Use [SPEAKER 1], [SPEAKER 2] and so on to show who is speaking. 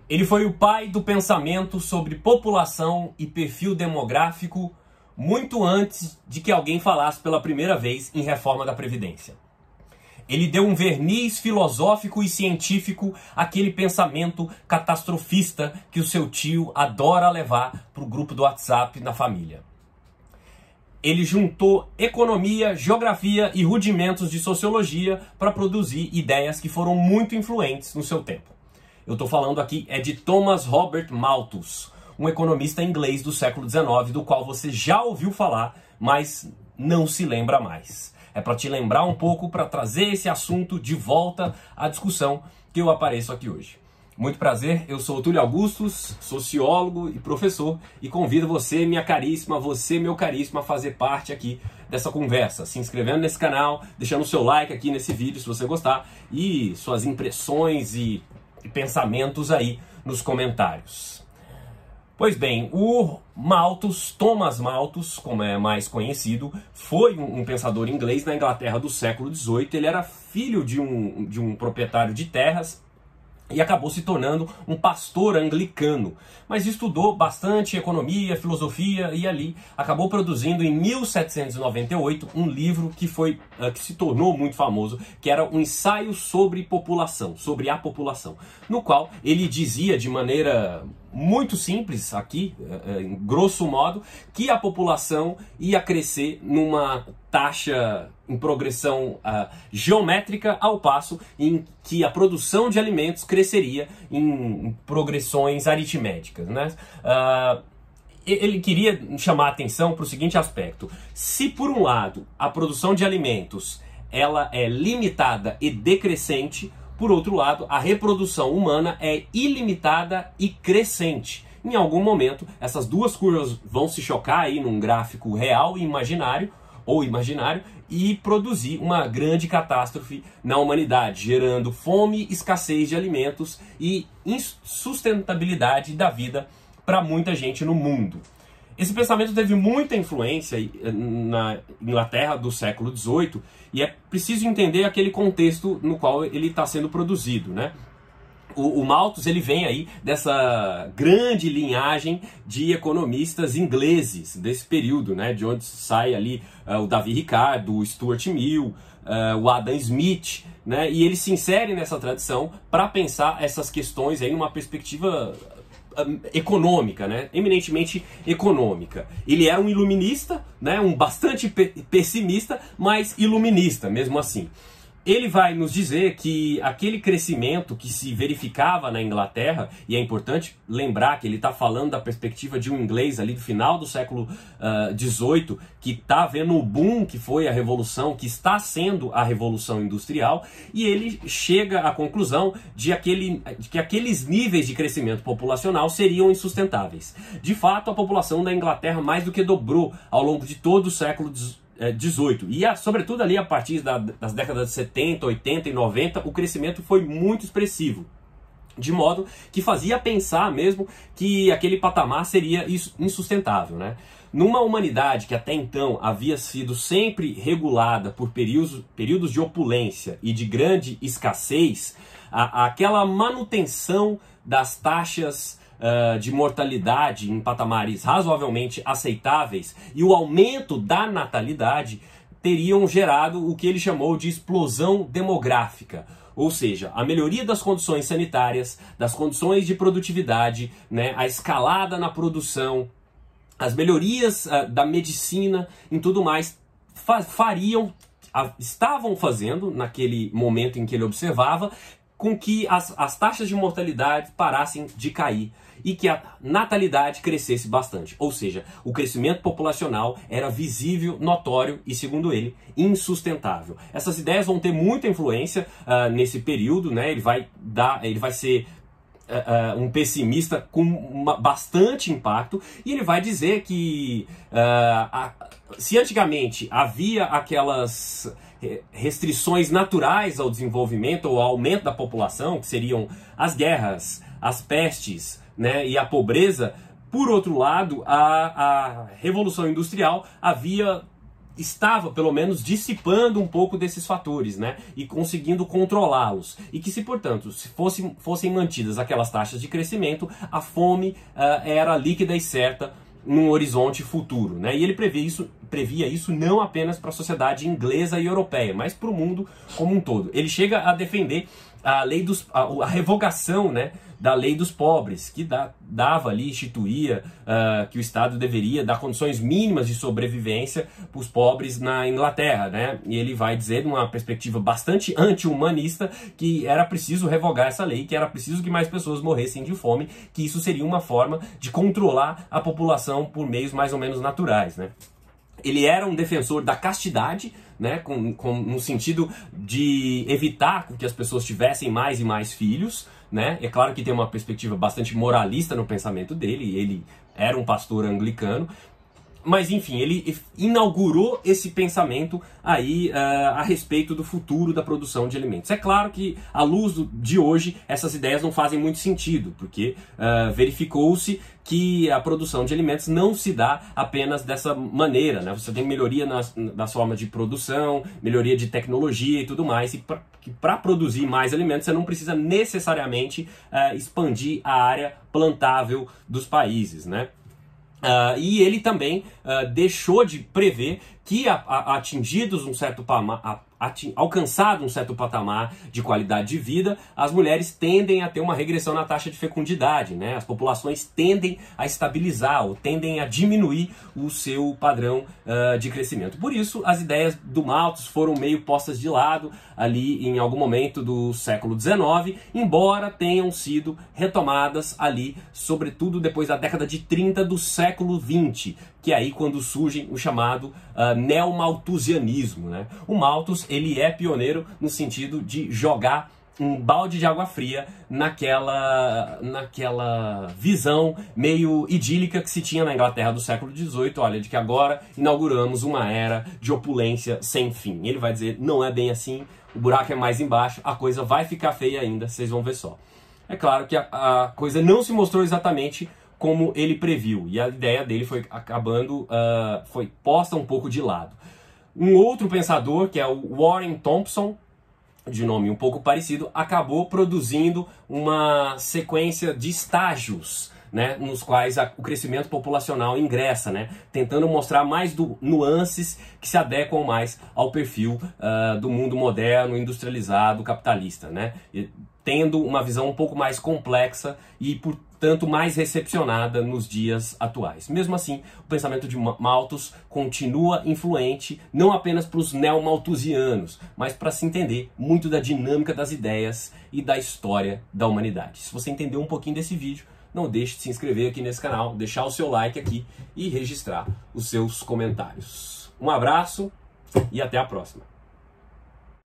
[SPEAKER 1] Ele foi o pai do pensamento sobre população e perfil demográfico muito antes de que alguém falasse pela primeira vez em reforma da Previdência. Ele deu um verniz filosófico e científico àquele pensamento catastrofista que o seu tio adora levar para o grupo do WhatsApp na família. Ele juntou economia, geografia e rudimentos de sociologia para produzir ideias que foram muito influentes no seu tempo. Eu estou falando aqui de Thomas Robert Malthus, um economista inglês do século XIX, do qual você já ouviu falar, mas não se lembra mais. É para te lembrar um pouco, para trazer esse assunto de volta à discussão que eu apareço aqui hoje. Muito prazer, eu sou o Túlio Augustus, sociólogo e professor, e convido você, minha caríssima, você, meu caríssimo, a fazer parte aqui dessa conversa, se inscrevendo nesse canal, deixando o seu like aqui nesse vídeo se você gostar, e suas impressões e pensamentos aí nos comentários. Pois bem, o Malthus, Thomas Malthus, como é mais conhecido, foi um pensador inglês na Inglaterra do século XVIII. Ele era filho de um proprietário de terras e acabou se tornando um pastor anglicano, mas estudou bastante economia, filosofia e ali acabou produzindo em 1798 um livro que se tornou muito famoso, que era um ensaio sobre população, sobre a população, no qual ele dizia de maneira muito simples aqui, em grosso modo, que a população ia crescer numa taxa em progressão geométrica, ao passo em que a produção de alimentos cresceria em progressões aritméticas, né? Ele queria chamar a atenção para o seguinte aspecto: se por um lado a produção de alimentos ela é limitada e decrescente, por outro lado, a reprodução humana é ilimitada e crescente. Em algum momento, essas duas curvas vão se chocar aí num gráfico real e imaginário, e produzir uma grande catástrofe na humanidade, gerando fome, escassez de alimentos e insustentabilidade da vida para muita gente no mundo. Esse pensamento teve muita influência na Inglaterra do século XVIII e é preciso entender aquele contexto no qual ele está sendo produzido, né? O Malthus ele vem aí dessa grande linhagem de economistas ingleses desse período, né? De onde sai ali o Davi Ricardo, o Stuart Mill, o Adam Smith, né? E ele se insere nessa tradição para pensar essas questões aí numa perspectiva econômica, né? Eminentemente econômica. Ele era um iluminista, né? Um bastante pessimista, mas iluminista mesmo assim. Ele vai nos dizer que aquele crescimento que se verificava na Inglaterra, e é importante lembrar que ele está falando da perspectiva de um inglês ali do final do século XVIII, que está vendo o boom que foi a Revolução, que está sendo a Revolução Industrial, e ele chega à conclusão de que aqueles níveis de crescimento populacional seriam insustentáveis. De fato, a população da Inglaterra mais do que dobrou ao longo de todo o século XVIII. E sobretudo ali a partir das décadas de 70, 80 e 90, o crescimento foi muito expressivo. De modo que fazia pensar mesmo que aquele patamar seria insustentável, né? Numa humanidade que até então havia sido sempre regulada por períodos de opulência e de grande escassez, aquela manutenção das taxas de mortalidade em patamares razoavelmente aceitáveis e o aumento da natalidade teriam gerado o que ele chamou de explosão demográfica. Ou seja, a melhoria das condições sanitárias, das condições de produtividade, né, a escalada na produção, as melhorias da medicina e tudo mais estavam fazendo, naquele momento em que ele observava, com que as taxas de mortalidade parassem de cair e que a natalidade crescesse bastante. Ou seja, o crescimento populacional era visível, notório e, segundo ele, insustentável. Essas ideias vão ter muita influência nesse período, né? Ele vai ser um pessimista com bastante impacto, e ele vai dizer que se antigamente havia aquelas restrições naturais ao desenvolvimento ou ao aumento da população, que seriam as guerras, as pestes, né, e a pobreza, por outro lado, a Revolução Industrial havia estava, pelo menos, dissipando um pouco desses fatores, né? E conseguindo controlá-los. E que se, portanto, se fossem mantidas aquelas taxas de crescimento, a fome era líquida e certa num horizonte futuro, né? E ele previa isso não apenas para a sociedade inglesa e europeia, mas para o mundo como um todo. Ele chega a defender a revogação, né, da lei dos pobres, que instituía que o Estado deveria dar condições mínimas de sobrevivência para os pobres na Inglaterra, né? E ele vai dizer, numa perspectiva bastante anti-humanista, que era preciso revogar essa lei, que era preciso que mais pessoas morressem de fome, que isso seria uma forma de controlar a população por meios mais ou menos naturais, né? Ele era um defensor da castidade, né, no sentido de evitar que as pessoas tivessem mais e mais filhos, né? É claro que tem uma perspectiva bastante moralista no pensamento dele, ele era um pastor anglicano, mas enfim, ele inaugurou esse pensamento aí a respeito do futuro da produção de alimentos. É claro que, à luz de hoje, essas ideias não fazem muito sentido, porque verificou-se que a produção de alimentos não se dá apenas dessa maneira, né? Você tem melhoria nas formas de produção, melhoria de tecnologia e tudo mais, e para produzir mais alimentos você não precisa necessariamente expandir a área plantável dos países, né? E ele também deixou de prever que alcançado um certo patamar de qualidade de vida, as mulheres tendem a ter uma regressão na taxa de fecundidade, né? As populações tendem a estabilizar ou tendem a diminuir o seu padrão de crescimento. Por isso, as ideias do Malthus foram meio postas de lado ali em algum momento do século XIX, embora tenham sido retomadas ali, sobretudo depois da década de 30 do século XX, que é aí quando surge o chamado neomalthusianismo, né? O Malthus, ele é pioneiro no sentido de jogar um balde de água fria naquela visão meio idílica que se tinha na Inglaterra do século XVIII, olha, de que agora inauguramos uma era de opulência sem fim. Ele vai dizer, não é bem assim, o buraco é mais embaixo, a coisa vai ficar feia ainda, vocês vão ver só. É claro que a coisa não se mostrou exatamente como ele previu, e a ideia dele foi foi posta um pouco de lado. Um outro pensador, que é o Warren Thompson, de nome um pouco parecido, acabou produzindo uma sequência de estágios, né, nos quais o crescimento populacional ingressa, né, tentando mostrar mais nuances que se adequam mais ao perfil do mundo moderno, industrializado, capitalista, né, tendo uma visão um pouco mais complexa e, portanto, mais recepcionada nos dias atuais. Mesmo assim, o pensamento de Malthus continua influente, não apenas para os neomalthusianos, mas para se entender muito da dinâmica das ideias e da história da humanidade. Se você entendeu um pouquinho desse vídeo, não deixe de se inscrever aqui nesse canal, deixar o seu like aqui e registrar os seus comentários. Um abraço e até a próxima.